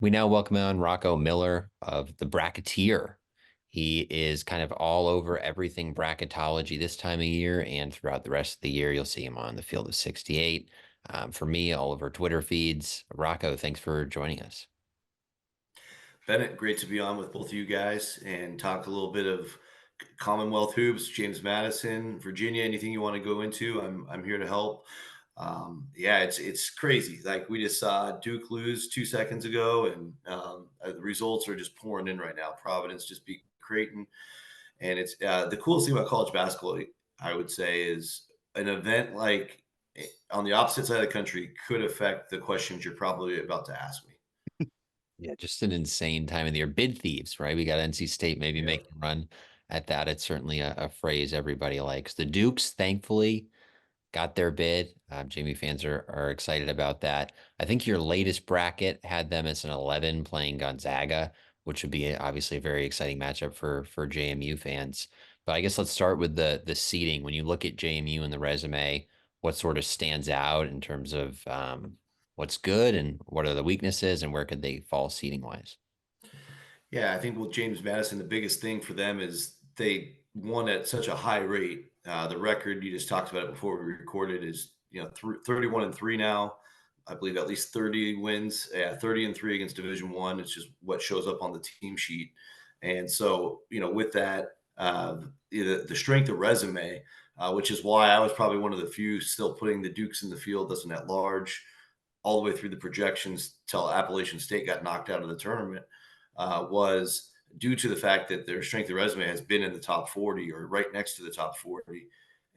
We now welcome on Rocco Miller of the Bracketeer. He is kind of all over everything bracketology this time of year and throughout the rest of the year. You'll see him on the field of 68. For me, all over Twitter feeds. Rocco, thanks for joining us. Bennett, great to be on with both of you guys and talk a little bit of Commonwealth hoops, James Madison, Virginia. Anything you want to go into, I'm here to help. Yeah, it's crazy. Like we just saw Duke lose 2 seconds ago, and the results are just pouring in right now. Providence just beat Creighton, and it's the coolest thing about college basketball. I would say is an event like on the opposite side of the country could affect the questions you're probably about to ask me. Yeah, just an insane time of the year. Bid thieves, right? We got NC State maybe Yeah. making a run at that. It's certainly a phrase everybody likes. The Dukes, thankfully, got their bid. JMU fans are excited about that. I think your latest bracket had them as an 11 playing Gonzaga, which would be obviously a very exciting matchup for JMU fans. But I guess let's start with the seeding. When you look at JMU and the resume, what sort of stands out in terms of what's good and what are the weaknesses and where could they fall seeding wise? Yeah, I think with James Madison, the biggest thing for them is they won at such a high rate. The record you just talked about it before we recorded is 31-3 now. I believe at least 30 wins. Yeah, 30-3 against Division One. It's just what shows up on the team sheet. And so with that, the strength of resume, which is why I was probably one of the few still putting the Dukes in the field as an at large all the way through the projections till Appalachian State got knocked out of the tournament was due to the fact that their strength of resume has been in the top 40 or right next to the top 40.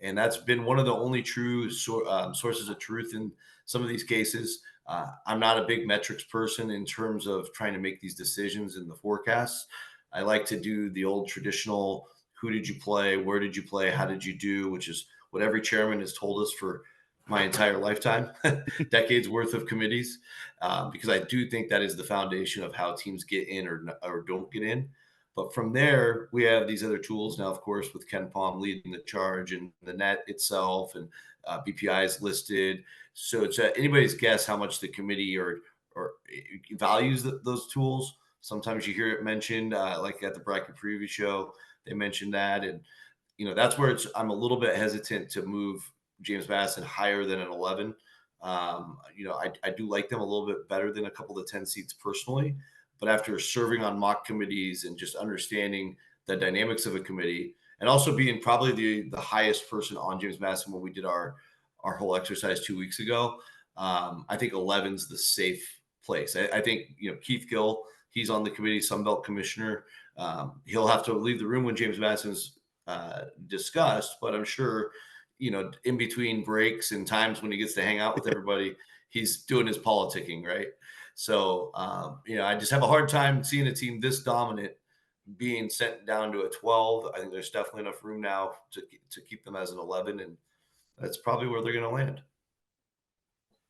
And that's been one of the only true sources of truth in some of these cases. I'm not a big metrics person in terms of trying to make these decisions in the forecasts. I like to do the old traditional who did you play, where did you play, how did you do, which is what every chairman has told us for my entire lifetime, decades worth of committees, because I do think that is the foundation of how teams get in or don't get in. But from there, we have these other tools now, of course, with Ken Palm leading the charge and the net itself, and BPI is listed. So it's anybody's guess how much the committee or values those tools. Sometimes you hear it mentioned, like at the bracket preview show, they mentioned that, and that's where I'm a little bit hesitant to move James Madison higher than an 11. I do like them a little bit better than a couple of the 10 seats personally. But after serving on mock committees and just understanding the dynamics of a committee, and also being probably the highest person on James Madison when we did our whole exercise 2 weeks ago, I think 11's the safe place. I think Keith Gill, he's on the committee, Sunbelt commissioner. He'll have to leave the room when James Madison's discussed, but I'm sure in between breaks and times when he gets to hang out with everybody, he's doing his politicking, right? So, I just have a hard time seeing a team this dominant being sent down to a 12. I think there's definitely enough room now to keep them as an 11, and that's probably where they're going to land.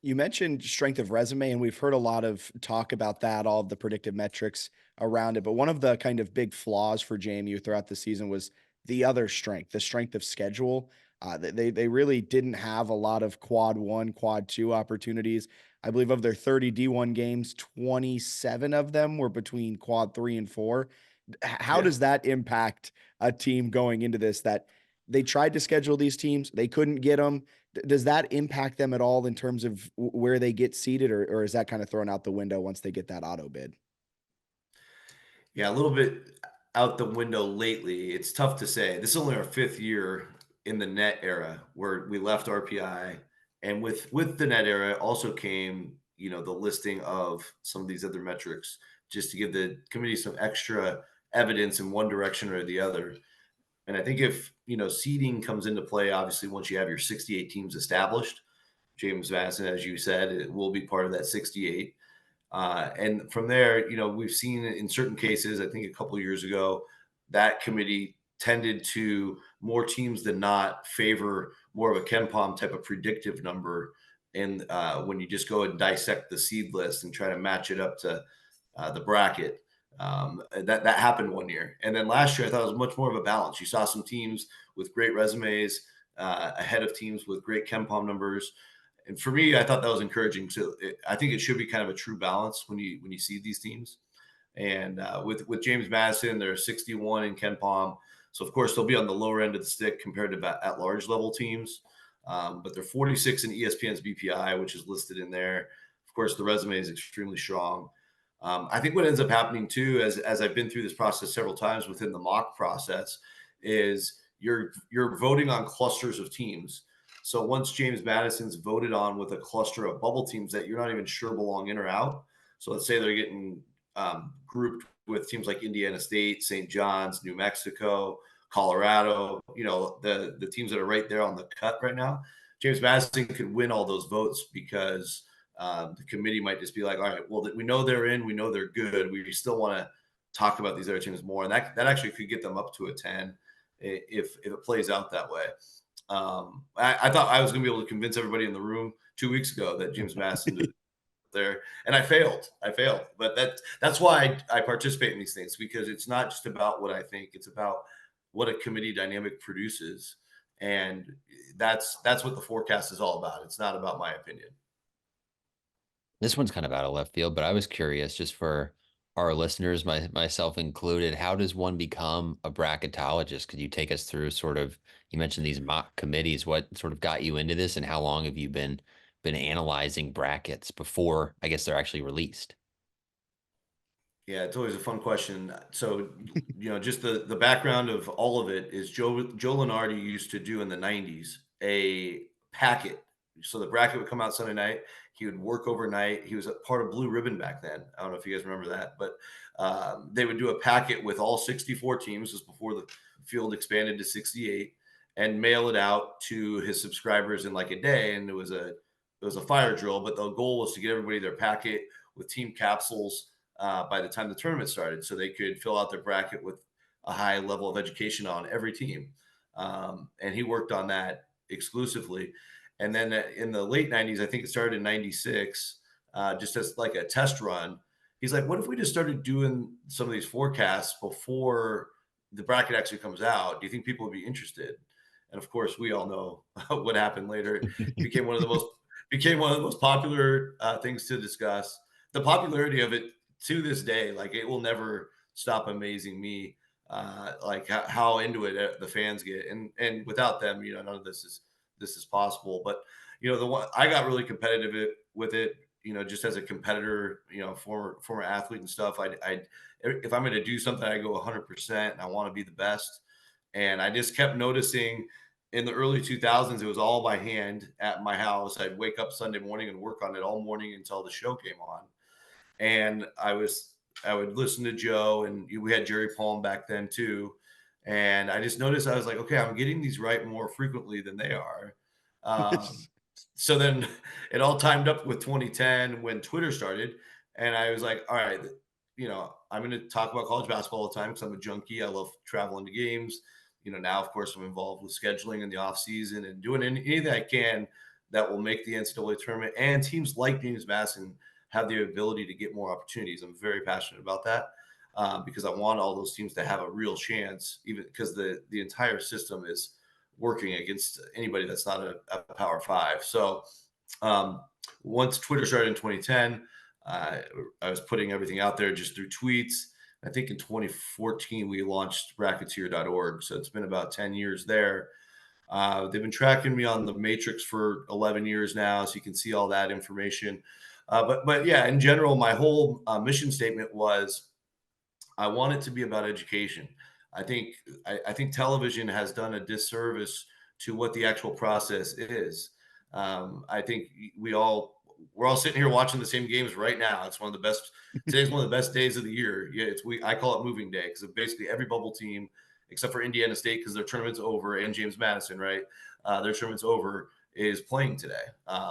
You mentioned strength of resume, and we've heard a lot of talk about that, all of the predictive metrics around it. But one of the kind of big flaws for JMU throughout the season was the other strength, the strength of schedule. They really didn't have a lot of quad one, quad two opportunities. I believe of their 30 D1 games, 27 of them were between quad three and four. How Yeah. does that impact a team going into this that they tried to schedule these teams, they couldn't get them? Does that impact them at all in terms of where they get seated, or is that kind of thrown out the window once they get that auto bid? Yeah, a little bit out the window lately. It's tough to say. This is only our fifth year in the net era where we left RPI, and with the net era also came the listing of some of these other metrics just to give the committee some extra evidence in one direction or the other. And I think if seeding comes into play, obviously once you have your 68 teams established, James Madison, as you said, it will be part of that 68. And from there, we've seen in certain cases, I think a couple of years ago, that committee tended to more teams than not favor more of a Ken Palm type of predictive number. And when you just go and dissect the seed list and try to match it up to the bracket, that happened one year. And then last year, I thought it was much more of a balance. You saw some teams with great resumes ahead of teams with great Ken Palm numbers. And for me, I thought that was encouraging. So I think it should be kind of a true balance when you see these teams. And with James Madison, they're 61 in Ken Palm, so of course they'll be on the lower end of the stick compared to at large level teams. But they're 46 in ESPN's BPI, which is listed in there. Of course, the resume is extremely strong. I think what ends up happening too, as I've been through this process several times within the mock process, is you're voting on clusters of teams. So once James Madison's voted on with a cluster of bubble teams that you're not even sure belong in or out. So let's say they're getting grouped with teams like Indiana State, St. John's, New Mexico, Colorado, the teams that are right there on the cut right now. James Madison could win all those votes because the committee might just be like, all right, well, we know they're in, we know they're good. We still want to talk about these other teams more. And that actually could get them up to a 10 if it plays out that way. I thought I was going to be able to convince everybody in the room 2 weeks ago that James Madison there, and I failed. But that's why I participate in these things, because it's not just about what I think; it's about what a committee dynamic produces, and that's what the forecast is all about. It's not about my opinion. This one's kind of out of left field, but I was curious, just for our listeners, myself included, how does one become a bracketologist? Could you take us through sort of, you mentioned these mock committees, what sort of got you into this, and how long have you been analyzing brackets before, I guess, they're actually released? Yeah, it's always a fun question. So, just the background of all of it is Joe Lenardi used to do in the '90s a packet. So the bracket would come out Sunday night. He would work overnight. He was a part of Blue Ribbon back then. I don't know if you guys remember that, but they would do a packet with all 64 teams. This was before the field expanded to 68, and mail it out to his subscribers in like a day. And it was a fire drill, but the goal was to get everybody their packet with team capsules by the time the tournament started, so they could fill out their bracket with a high level of education on every team. And he worked on that exclusively. And then in the late '90s, I think it started in '96, just as like a test run. He's like, what if we just started doing some of these forecasts before the bracket actually comes out? Do you think people would be interested? And of course, we all know what happened later. It became one of the most popular things to discuss. The popularity of it to this day, like, it will never stop amazing me, like how into it the fans get, and without them, none of this is possible. But the one I got really competitive with it, just as a competitor, former athlete and stuff. I if I'm going to do something, I go 100%, and I want to be the best. And I just kept noticing in the early 2000s, it was all by hand at my house. I'd wake up Sunday morning and work on it all morning until the show came on. And I would listen to Joe, and we had Jerry Palm back then too. And I just noticed, I was like, okay, I'm getting these right more frequently than they are. Um, so then it all timed up with 2010 when Twitter started. And I was like, all right, I'm going to talk about college basketball all the time because I'm a junkie. I love traveling to games. Now, of course, I'm involved with scheduling in the off season and doing anything I can that will make the NCAA tournament and teams like James Madison have the ability to get more opportunities. I'm very passionate about that, because I want all those teams to have a real chance, even because the entire system is working against anybody that's not a Power Five. So once Twitter started in 2010, I was putting everything out there just through tweets. I think in 2014 we launched Bracketeer.org, so it's been about 10 years there. They've been tracking me on the Matrix for 11 years now, so you can see all that information. But yeah, in general, my whole mission statement was I want it to be about education. I think television has done a disservice to what the actual process is. I think we're all sitting here watching the same games right now. It's one of the best. Today's one of the best days of the year. Yeah, I call it moving day because basically every bubble team, except for Indiana State, because their tournament's over, and James Madison, right? Their tournament's over, is playing today.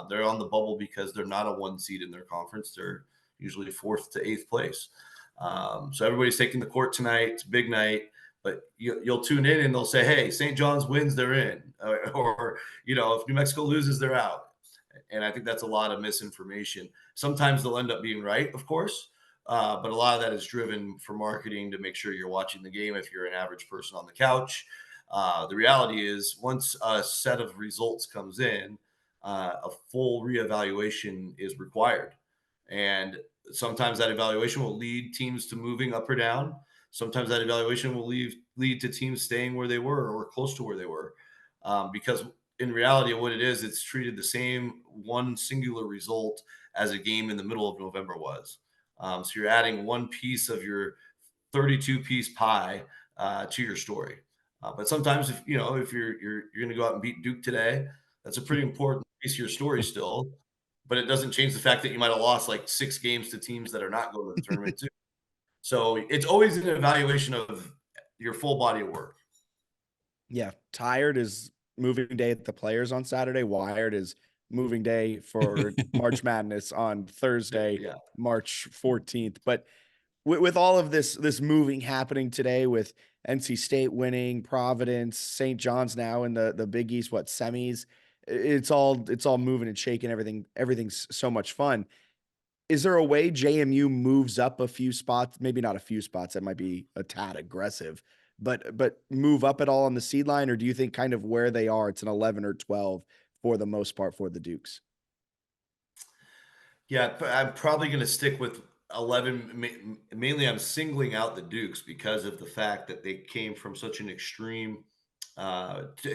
They're on the bubble because they're not a one seed in their conference. They're usually fourth to eighth place. So everybody's taking the court tonight. It's a big night, but you'll tune in and they'll say, "Hey, St. John's wins, they're in," or if New Mexico loses, they're out. And I think that's a lot of misinformation. Sometimes they'll end up being right, of course, but a lot of that is driven for marketing to make sure you're watching the game if you're an average person on the couch. The reality is, once a set of results comes in, a full reevaluation is required. And sometimes that evaluation will lead teams to moving up or down. Sometimes that evaluation will lead to teams staying where they were or close to where they were, because in reality, what it is, it's treated the same one singular result as a game in the middle of November was. So you're adding one piece of your 32-piece pie to your story. But sometimes, if if you're going to go out and beat Duke today, that's a pretty important piece of your story still. But it doesn't change the fact that you might have lost like 6 games to teams that are not going to the tournament too. So it's always an evaluation of your full body of work. Yeah, tired is moving day at the Players on Saturday. Wired is moving day for March Madness on Thursday, Yeah. March 14th. But with all of this moving happening today, with NC State winning, Providence, St. John's now in the Big East, semis, it's all moving and shaking. Everything's so much fun. Is there a way JMU moves up a few spots? Maybe not a few spots. That might be a tad aggressive, but move up at all on the seed line, or do you think kind of where they are, it's an 11 or 12 for the most part for the Dukes? Yeah, but I'm probably going to stick with 11. Mainly, I'm singling out the Dukes because of the fact that they came from such an extreme,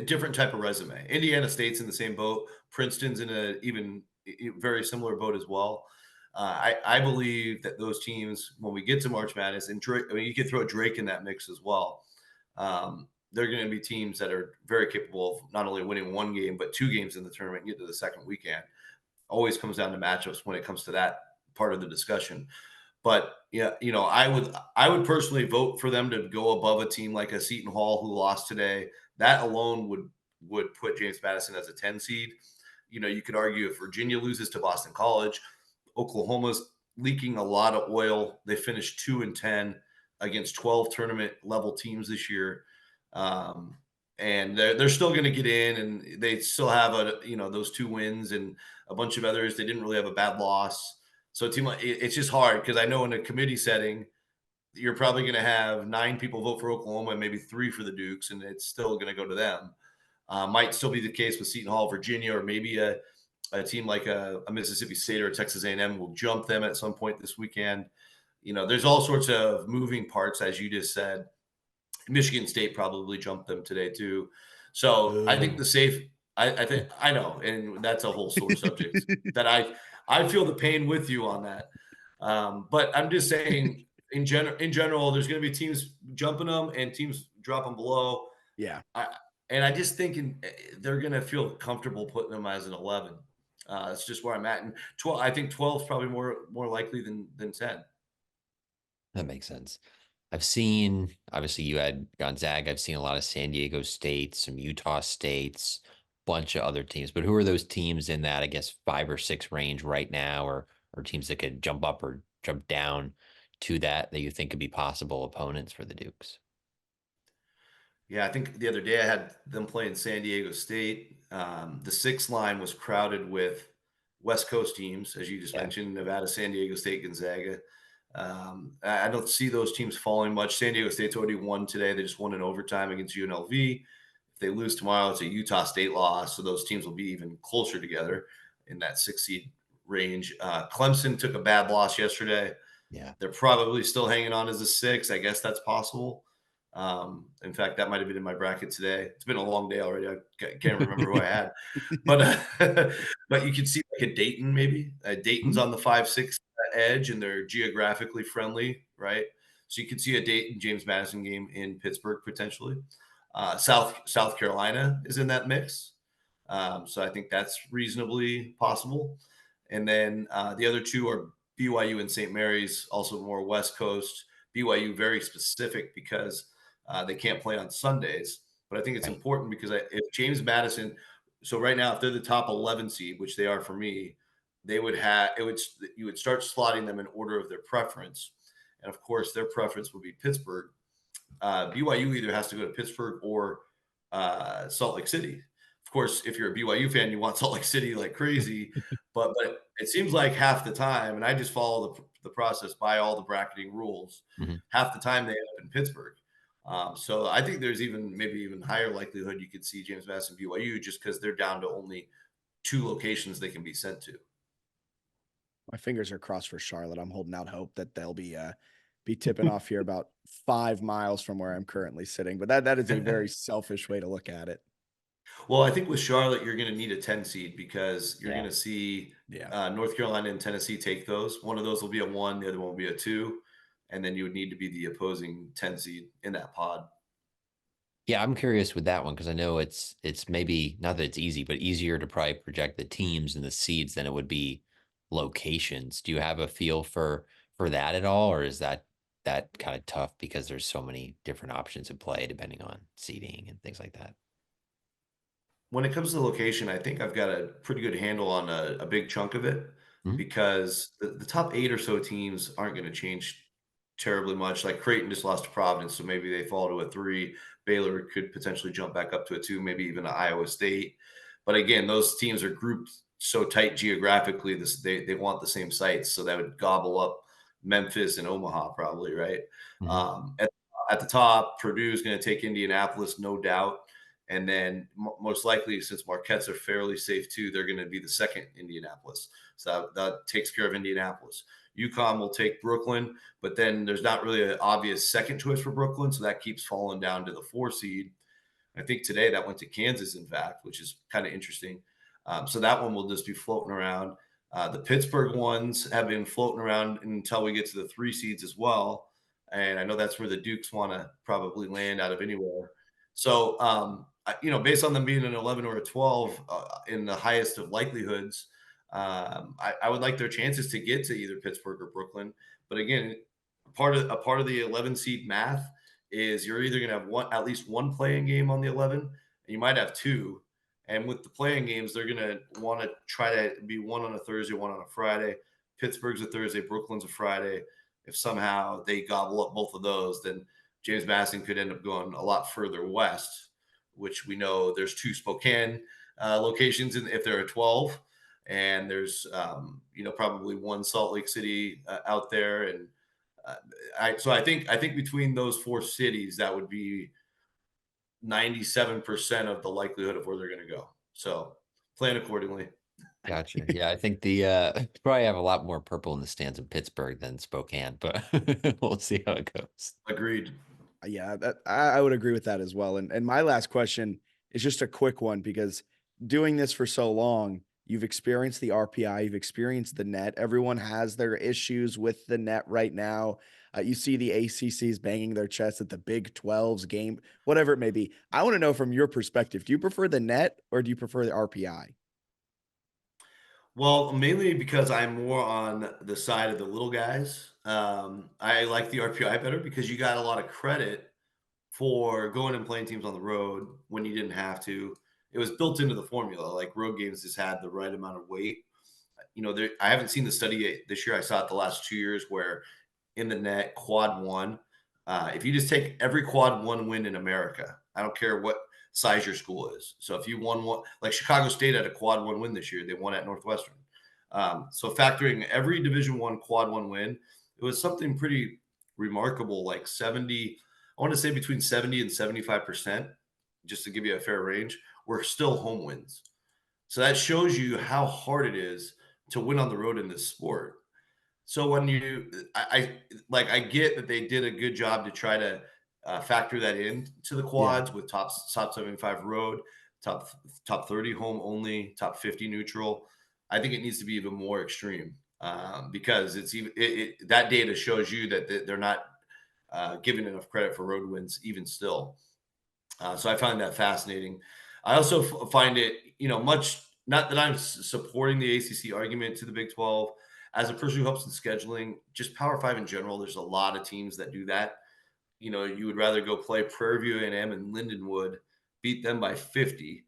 different type of resume. Indiana State's in the same boat. Princeton's in a even very similar boat as well. I believe that those teams, when we get to March Madness, and Drake, I mean, you could throw Drake in that mix as well. They're going to be teams that are very capable of not only winning one game, but 2 games in the tournament and get to the second weekend. Always comes down to matchups when it comes to that part of the discussion. But yeah, I would personally vote for them to go above a team like a Seton Hall who lost today. That alone would put James Madison as a 10 seed. You could argue if Virginia loses to Boston College, Oklahoma's leaking a lot of oil. They finished 2-10 against 12 tournament level teams this year. And they're still going to get in, and they still have those 2 wins and a bunch of others. They didn't really have a bad loss. So it's just hard because I know in a committee setting, you're probably going to have 9 people vote for Oklahoma and maybe 3 for the Dukes, and it's still going to go to them. Might still be the case with Seton Hall, Virginia, or maybe a team like a Mississippi State or a Texas A&M will jump them at some point this weekend. There's all sorts of moving parts, as you just said. Michigan State probably jumped them today too. So I think I think I know, and that's a whole sore subject that I feel the pain with you on that. But I'm just saying in general, there's going to be teams jumping them and teams dropping below. Yeah. I just think they're going to feel comfortable putting them as an 11. It's just where I'm at. And 12, I think 12 is probably more likely than 10. That makes sense. I've seen, obviously, you had Gonzaga. I've seen a lot of San Diego State, some Utah States, bunch of other teams. But who are those teams in that, I guess, 5 or 6 range right now, or teams that could jump up or jump down to that you think could be possible opponents for the Dukes? Yeah, I think the other day I had them playing San Diego State. The 6 line was crowded with West Coast teams, as you just Yeah. mentioned, Nevada, San Diego State, Gonzaga. I don't see those teams falling much. San Diego State's already won today. They just won in overtime against UNLV. If they lose tomorrow, it's a Utah State loss. So those teams will be even closer together in that 6 seed range. Clemson took a bad loss yesterday. Yeah. They're probably still hanging on as a 6. I guess that's possible. In fact, that might have been in my bracket today. It's been a long day already. I can't remember who I had, but but you can see like a Dayton maybe. Dayton's on the 5-6 edge, and they're geographically friendly, right? So you could see a Dayton James Madison game in Pittsburgh potentially. South Carolina is in that mix, so I think that's reasonably possible. And then the other 2 are BYU and St. Mary's, also more West Coast. BYU very specific because they can't play on Sundays. But I think it's Right. important because if James Madison, so right now, if they're the top 11 seed, which they are for me, they would have you would start slotting them in order of their preference, and of course, their preference would be Pittsburgh. BYU either has to go to Pittsburgh or Salt Lake City. Of course, if you're a BYU fan, you want Salt Lake City like crazy, but it seems like half the time, and I just follow the process by all the bracketing rules. Mhm. Half the time they end up in Pittsburgh. So I think there's maybe even higher likelihood you could see James Madison BYU just because they're down to only 2 locations they can be sent to. My fingers are crossed for Charlotte. I'm holding out hope that they'll be tipping off here about 5 miles from where I'm currently sitting, but that is a very selfish way to look at it. Well, I think with Charlotte, you're going to need a 10 seed because you're going Yeah. to see Yeah. North Carolina and Tennessee take those. One of those will be a 1, the other one will be a 2, and then you would need to be the opposing 10 seed in that pod. Yeah, I'm curious with that one because I know it's maybe not that it's easy, but easier to probably project the teams and the seeds than it would be locations. Do you have a feel for that at all, or is that kind of tough because there's so many different options in play depending on seeding and things like that? When it comes to location, I think I've got a pretty good handle on a big chunk of it Mhm. because the top 8 or so teams aren't going to change terribly much. Like Creighton just lost to Providence, so maybe they fall to a 3. Baylor could potentially jump back up to a 2, maybe even Iowa State. But again, those teams are grouped so tight geographically. They want the same sites, so that would gobble up Memphis and Omaha probably, right? Mhm. Um, at, at the top, Purdue is going to take Indianapolis, no doubt. And then most likely, since Marquettes are fairly safe too, they're going to be the second Indianapolis. So that takes care of Indianapolis. UConn will take Brooklyn, but then there's not really an obvious second choice for Brooklyn. So that keeps falling down to the 4 seed. I think today that went to Kansas, in fact, which is kind of interesting. So that one will just be floating around. The Pittsburgh ones have been floating around until we get to the 3 seeds as well. And I know that's where the Dukes want to probably land out of anywhere. So, based on them being an 11 or a 12 in the highest of likelihoods, I would like their chances to get to either Pittsburgh or Brooklyn. But again, a part of the 11 seed math is you're either going to have at least one playing game on the 11, and you might have 2. And with the playing games, they're going to want to try to be one on a Thursday, one on a Friday. Pittsburgh's a Thursday, Brooklyn's a Friday. If somehow they gobble up both of those, then James Madison could end up going a lot further west, which we know there's 2 Spokane locations if there are 12, and there's probably 1 Salt Lake City out there, and I think between those 4 cities, that would be 97% of the likelihood of where they're going to go. So plan accordingly. Gotcha. Yeah, I think the probably have a lot more purple in the stands in Pittsburgh than Spokane, but we'll see how it goes. Agreed. Yeah, that I would agree with that as well. And my last question is just a quick one because doing this for so long, you've experienced the RPI, you've experienced the net. Everyone has their issues with the net right now. You see the ACCs banging their chests at the Big 12's game, whatever it may be. I want to know from your perspective, do you prefer the net or do you prefer the RPI? Well, mainly because I'm more on the side of the little guys. I like the RPI better because you got a lot of credit for going and playing teams on the road when you didn't have to. It was built into the formula. Like road games just had the right amount of weight. I haven't seen the study this year. I saw it the last 2 years where in the net quad 1. If you just take every quad 1 win in America, I don't care what size your school is. So if you won one, like Chicago State had a quad 1 win this year, they won at Northwestern. So factoring every Division 1 quad 1 win, it was something pretty remarkable, like 70. I want to say between 70 and 75%, just to give you a fair range, were still home wins. So that shows you how hard it is to win on the road in this sport. So when I get that they did a good job to try to factor that in to the Yeah. quads with top 75 road, top 30 home only, top 50 neutral. I think it needs to be even more extreme because it's even that data shows you that they're not giving enough credit for road wins even still. So I find that fascinating. I also find it, much not that I'm supporting the ACC argument to the Big 12. As a person who helps in scheduling, just Power Five in general, there's a lot of teams that do that. You would rather go play Prairie View A&M and Lindenwood, beat them by 50,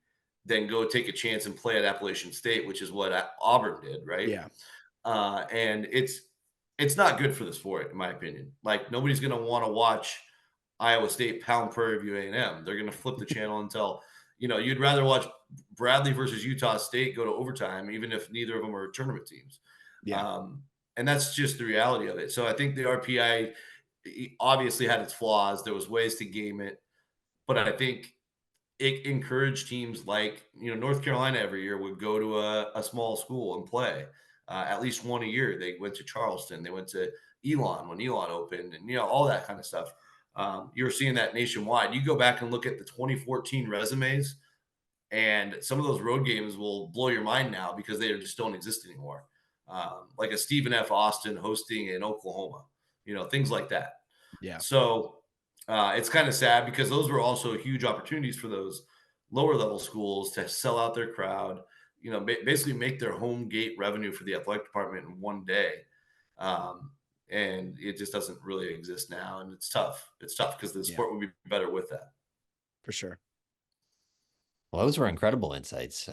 than go take a chance and play at Appalachian State, which is what Auburn did, right? Yeah. And it's not good for the sport, in my opinion. Like nobody's going to want to watch Iowa State pound Prairie View A&M. They're going to flip the channel until you'd rather watch Bradley versus Utah State go to overtime, even if neither of them are tournament teams. Yeah. And that's just the reality of it. So I think the RPI obviously had its flaws. There was ways to game it, but I think it encouraged teams like, North Carolina every year would go to a small school and play at least one a year. They went to Charleston, they went to Elon when Elon opened, and all that kind of stuff. You're seeing that nationwide. You go back and look at the 2014 resumes, and some of those road games will blow your mind now because they just don't exist anymore. Like a Stephen F. Austin hosting in Oklahoma, things like that. Yeah, So it's kind of sad because those were also huge opportunities for those lower level schools to sell out their crowd, basically make their home gate revenue for the athletic department in one day. Um, and it just doesn't really exist now. And it's tough. It's tough because the yeah, sport would be better with that. for sure. Well, those were incredible insights.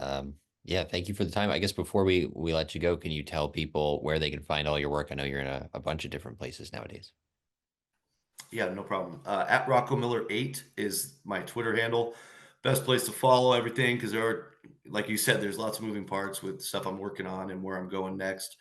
Yeah, thank you for the time. I guess before we let you go, can you tell people where they can find all your work? I know you're in a bunch of different places nowadays. Yeah, no problem. At Rocco Miller 8 is my Twitter handle. Best place to follow everything because there are, like you said, there's lots of moving parts with stuff I'm working on and where I'm going next.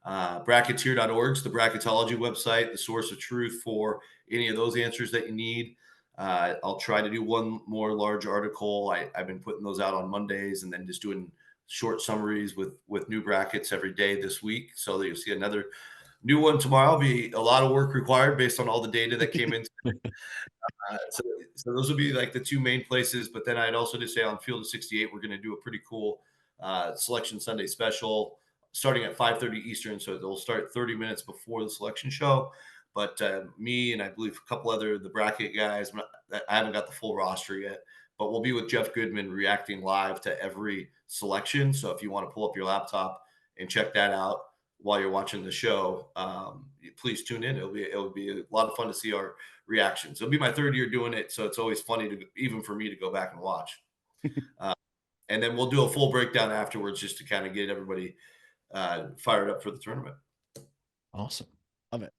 Bracketeer.org is the bracketology website, the source of truth for any of those answers that you need. I'll try to do one more large article. I've been putting those out on Mondays and then just doing short summaries with new brackets every day this week. So that you'll see another new one tomorrow. Be a lot of work required based on all the data that came in. So those would be like the two main places. But then I'd also just say on Field of 68, we're going to do a pretty cool Selection Sunday special starting at 5:30 Eastern. So they'll start 30 minutes before the selection show. But me and I believe a couple other the bracket guys, I haven't got the full roster yet, but we'll be with Jeff Goodman reacting live to every selection. So if you want to pull up your laptop and check that out while you're watching the show, please tune in. It'll be a lot of fun to see our reactions. It'll be my third year doing it, so it's always funny to even for me to go back and watch. And then we'll do a full breakdown afterwards just to kind of get everybody fired up for the tournament. Awesome. Love it.